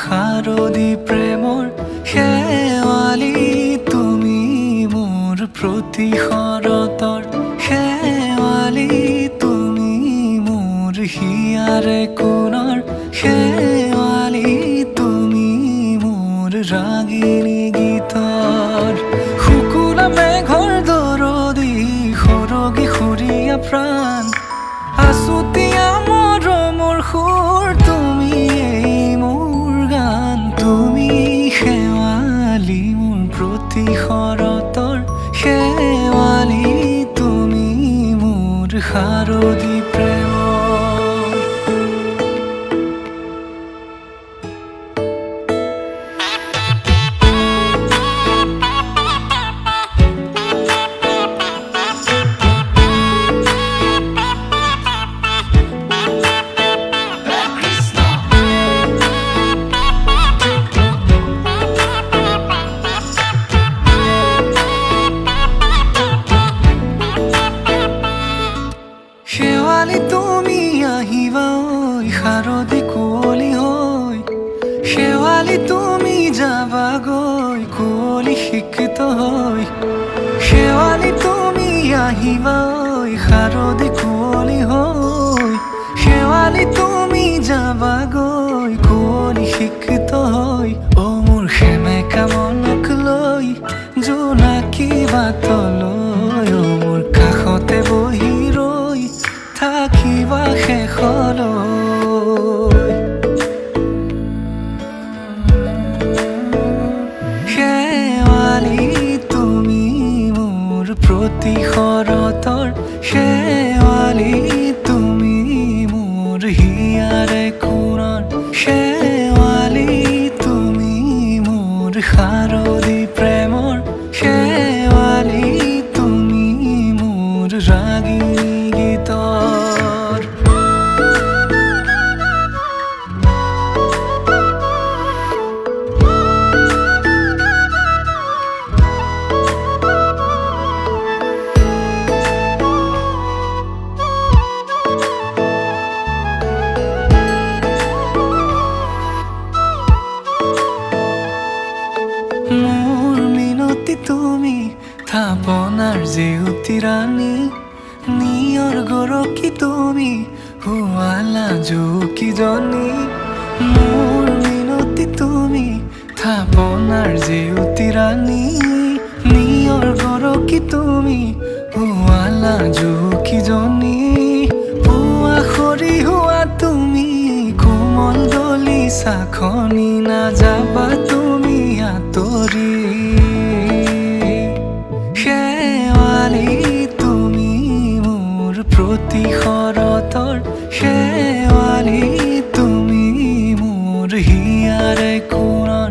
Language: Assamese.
শাৰদী প্ৰেমৰ শেৱালি তুমি মোৰ প্ৰতি শৰতৰ শেৱালি তুমি মোৰ হিয়াৰে কোণৰ শেৱালি তুমি মোৰ ৰাগিনী গীতৰ শুকুলা মেঘৰ দৰদি সৰগী সুৰীয়া প্ৰাণ আছুতীয়া মৰমৰ সুৰ তুমি শেৱালি মোৰ প্ৰতি শৰতৰ শেৱালি তুমি মোৰ শাৰদী প্ৰেমৰ শেৱালি তুমি আহিবা ঐ শাৰদী কুঁৱলী হৈ শেৱালি তুমি যাবাগৈ কুঁৱলী শিক্ষিত হৈ শেৱালি তুমি আহিবা ঐ শাৰদী কুঁৱলী হৈ শেৱালি তুমি যাবাগৈ কুঁৱলী শিক্ষিত হৈ অ মোৰ সেমেকা মনক লৈ জোনাকী বাটলৈ অ মোৰ কাষতে বহি থাকিবা শেষলৈ শেৱালি তুমি মোৰ প্ৰতি শৰতৰ শেৱালি তুমি মোৰ হিয়াৰে কোণৰ শেৱালি তুমি মোৰ শাৰদী প্ৰেমৰ শেৱালি তুমি মোৰ ৰাগিনী গীতৰ মোৰ মিনতি তুমি থাপনাৰ জেউতি ৰাণী নিয়ৰ গৰকী তুমি শুৱালা জুকিজনী মোৰ মিনতি তুমি থাপনাৰ জেউতি ৰাণী নিয়ৰ গৰকী তুমি শুৱালা জুকিজনী পুৱা সৰি হোৱা তুমি কোমল দলি চাখনি নাযাবা তুমি আঁতৰি শেৱালি প্ৰতি শৰতৰ শেৱালি তুমি মোৰ হিয়াৰে কোণৰ